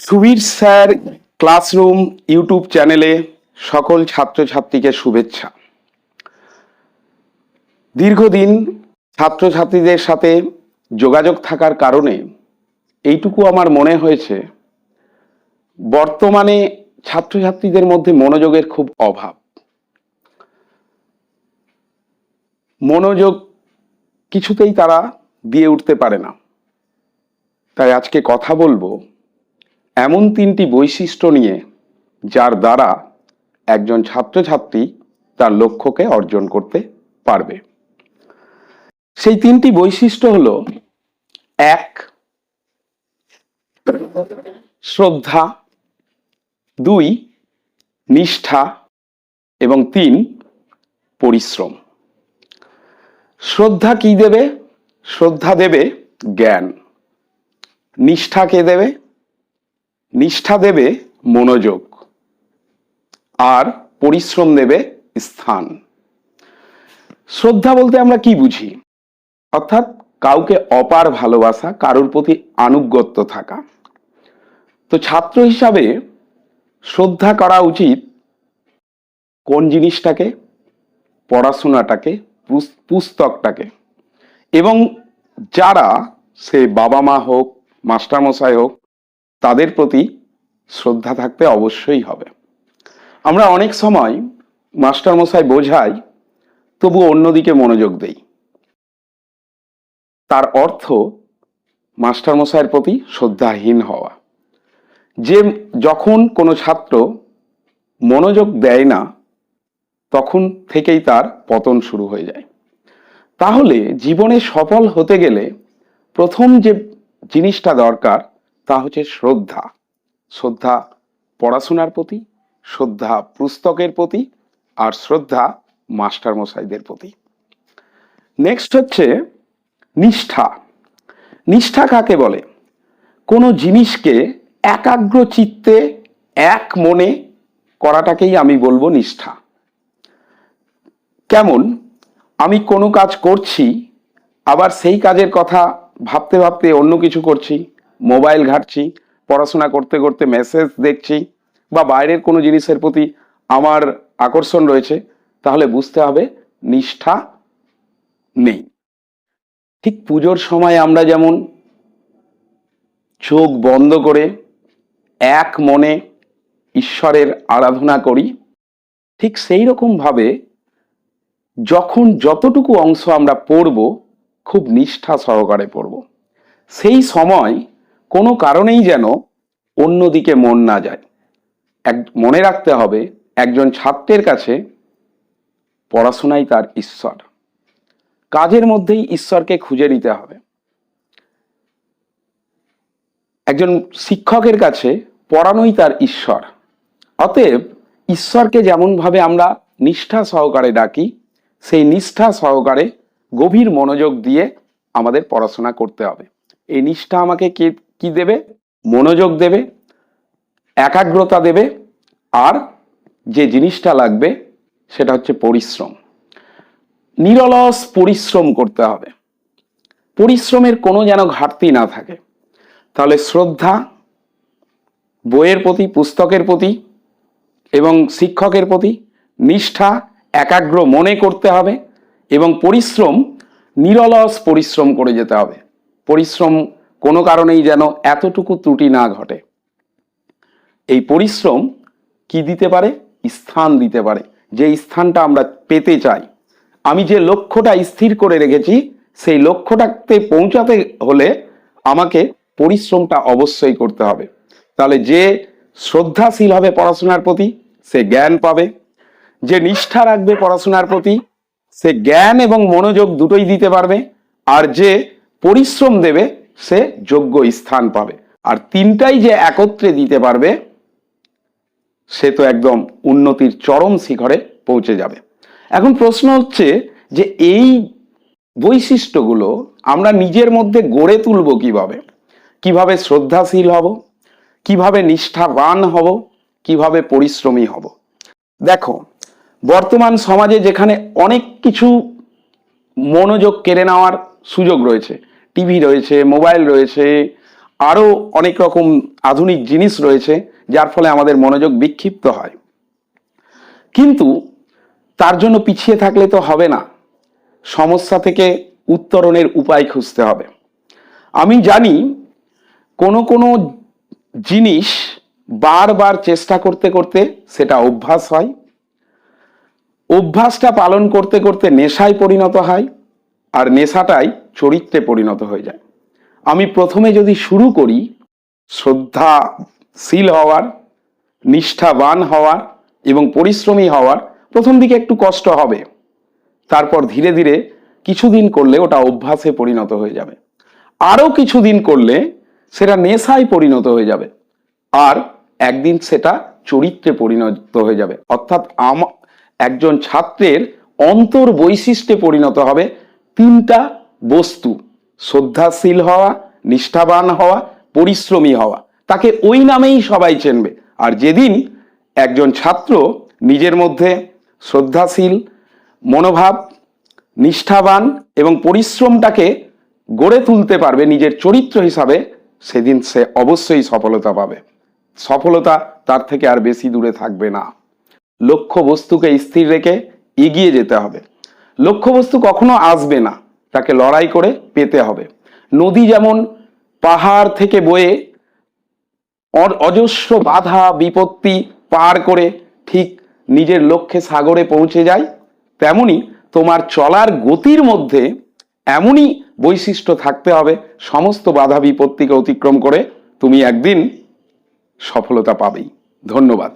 Subir sir classroom YouTube চ্যানেলে সকল ছাত্রছাত্রীকে শুভেচ্ছা। দীর্ঘদিন ছাত্রছাত্রীদের সাথে যোগাযোগ থাকার কারণে এইটুকু আমার মনে হয়েছে, বর্তমানে ছাত্রছাত্রীদের মধ্যে মনোযোগের খুব অভাব। মনোযোগ কিছুতেই তারা দিয়ে উঠতে পারে না। তাই আজকে কথা বলবো এমন তিনটি বৈশিষ্ট্য নিয়ে, যার দ্বারা একজন ছাত্রছাত্রী তার লক্ষ্যকে অর্জন করতে পারবে। সেই তিনটি বৈশিষ্ট্য হলো: 1, শ্রদ্ধা; 2, নিষ্ঠা; এবং 3, পরিশ্রম। শ্রদ্ধা কি দেবে? শ্রদ্ধা দেবে জ্ঞান। নিষ্ঠা কে দেবে? নিষ্ঠা দেবে মনোযোগ। আর পরিশ্রম দেবে স্থান। শ্রদ্ধা বলতে আমরা কি বুঝি? অর্থাৎ কাউকে অপার ভালোবাসা, কারোর প্রতি আনুগত্য থাকা। তো ছাত্র হিসাবে শ্রদ্ধা করা উচিত কোন জিনিসটাকে? পড়াশোনাটাকে, পুস্তকটাকে। এবং যারা, সে বাবা মা হোক, মাস্টারমশাই হোক, তাদের প্রতি শ্রদ্ধা থাকতে অবশ্যই হবে। আমরা অনেক সময় মাস্টারমশাই বোঝাই, তবু অন্যদিকে মনোযোগ দেই। তার অর্থ মাস্টারমশাইয়ের প্রতি শ্রদ্ধাহীন হওয়া। যে যখন কোনো ছাত্র মনোযোগ দেয় না, তখন থেকেই তার পতন শুরু হয়ে যায়। তাহলে জীবনে সফল হতে গেলে প্রথম যে জিনিসটা দরকার, তা হচ্ছে শ্রদ্ধা। শ্রদ্ধা পড়াশোনার প্রতি, শ্রদ্ধা পুস্তকের প্রতি, আর শ্রদ্ধা মাস্টারমশাইদের প্রতি। নেক্সট হচ্ছে নিষ্ঠা। নিষ্ঠা কাকে বলে? কোনো জিনিসকে একাগ্র চিত্তে এক মনে করাটাকেই আমি বলবো নিষ্ঠা। কেমন? আমি কোনো কাজ করছি, আবার সেই কাজের কথা ভাবতে ভাবতে অন্য কিছু করছি, মোবাইল ঘাঁটছি, পড়াশোনা করতে করতে মেসেজ দেখছি, বা বাইরের কোনো জিনিসের প্রতি আমার আকর্ষণ রয়েছে, তাহলে বুঝতে হবে নিষ্ঠা নেই। ঠিক পুজোর সময় আমরা যেমন চোখ বন্ধ করে এক মনে ঈশ্বরের আরাধনা করি, ঠিক সেই রকম ভাবে যখন যতটুকু অংশ আমরা পড়ব, খুব নিষ্ঠা সহকারে পড়ব। সেই সময় কোনো কারণেই যেন অন্যদিকে মন না যায়। মনে রাখতে হবে, একজন ছাত্রের কাছে পড়াশোনাই তার ঈশ্বর। কাজের মধ্যেই ঈশ্বরকে খুঁজে নিতে হবে। একজন শিক্ষকের কাছে পড়ানোই তার ঈশ্বর। অতএব ঈশ্বরকে যেমনভাবে আমরা নিষ্ঠা সহকারে ডাকি, সেই নিষ্ঠা সহকারে গভীর মনোযোগ দিয়ে আমাদের পড়াশোনা করতে হবে। এই নিষ্ঠা আমাকে কি দেবে? মনোযোগ দেবে, একাগ্রতা দেবে, আর যে জিনিসটা লাগবে সেটা হচ্ছে পরিশ্রম। নিরলস পরিশ্রম করতে হবে। পরিশ্রমের কোনো যেন ঘাটতি না থাকে। তাহলে শ্রদ্ধা বইয়ের প্রতি, পুস্তকের প্রতি এবং শিক্ষকের প্রতি, নিষ্ঠা একাগ্র মনে করতে হবে, এবং পরিশ্রম নিরলস পরিশ্রম করে যেতে হবে। পরিশ্রম কোনো কারণেই যেন এতটুকু ত্রুটি না ঘটে। এই পরিশ্রম কি দিতে পারে? স্থান দিতে পারে। যে স্থানটা আমরা পেতে চাই, আমি যে লক্ষ্যটা স্থির করে রেখেছি, সেই লক্ষ্যটাতে পৌঁছাতে হলে আমাকে পরিশ্রমটা অবশ্যই করতে হবে। তাহলে যে শ্রদ্ধাশীল হবে পড়াশোনার প্রতি, সে জ্ঞান পাবে। যে নিষ্ঠা রাখবে পড়াশোনার প্রতি, সে জ্ঞান এবং মনোযোগ দুটোই দিতে পারবে। আর যে পরিশ্রম দেবে, সে যোগ্য স্থান পাবে। আর তিনটাই যে একত্রে দিতে পারবে, সে তো একদম উন্নতির চরম শিখরে পৌঁছে যাবে। এখন প্রশ্ন হচ্ছে যে এই বৈশিষ্ট্যগুলো আমরা নিজের মধ্যে গড়ে তুলব কিভাবে? কিভাবে শ্রদ্ধাশীল হব, কিভাবে নিষ্ঠাবান হব, কিভাবে পরিশ্রমী হব? দেখো, বর্তমান সমাজে যেখানে অনেক কিছু মনোযোগ কেড়ে নেওয়ার সুযোগ রয়েছে, টিভি রয়েছে, মোবাইল রয়েছে, আরও অনেক রকম আধুনিক জিনিস রয়েছে যার ফলে আমাদের মনোযোগ বিক্ষিপ্ত হয়। কিন্তু তার জন্য পিছিয়ে থাকলে তো হবে না, সমস্যা থেকে উত্তরণের উপায় খুঁজতে হবে। আমি জানি কোনো কোনো জিনিস বারবার চেষ্টা করতে করতে সেটা অভ্যাস হয়, অভ্যাসটা পালন করতে করতে নেশায় পরিণত হয়, আর নেশাটাই চরিত্রে পরিণত হয়ে যায়। আমি প্রথমে যদি শুরু করি শ্রদ্ধাশীল হওয়ার, নিষ্ঠাবান হওয়ার এবং পরিশ্রমী হওয়ার, প্রথম দিকে একটু কষ্ট হবে, তারপর ধীরে ধীরে কিছুদিন করলে ওটা অভ্যাসে পরিণত হয়ে যাবে, আরও কিছুদিন করলে সেটা নেশায় পরিণত হয়ে যাবে, আর একদিন সেটা চরিত্রে পরিণত হয়ে যাবে। অর্থাৎ একজন ছাত্রের অন্তর বৈশিষ্ট্যে পরিণত হবে তিনটা বস্তু: শ্রদ্ধাশীল হওয়া, নিষ্ঠাবান হওয়া, পরিশ্রমী হওয়া। তাকে ওই নামেই সবাই চেনবে। আর যেদিন একজন ছাত্র নিজের মধ্যে শ্রদ্ধাশীল মনোভাব, নিষ্ঠাবান এবং পরিশ্রমটাকে গড়ে তুলতে পারবে নিজের চরিত্র হিসাবে, সেদিন সে অবশ্যই সফলতা পাবে। সফলতা তার থেকে আর বেশি দূরে থাকবে না। লক্ষ্য বস্তুকে স্থির রেখে এগিয়ে যেতে হবে। লক্ষ্য বস্তু কখনো আসবে না, তাকে লড়াই করে পেতে হবে। নদী যেমন পাহাড় থেকে বয়ে অজস্র বাধা বিপত্তি পার করে ঠিক নিজের লক্ষ্যে সাগরে পৌঁছে যায়, তেমনি তোমার চলার গতির মধ্যে এমনই বৈশিষ্ট্য থাকতে হবে, সমস্ত বাধা বিপত্তিকে অতিক্রম করে তুমি একদিন সফলতা পাবেই। ধন্যবাদ।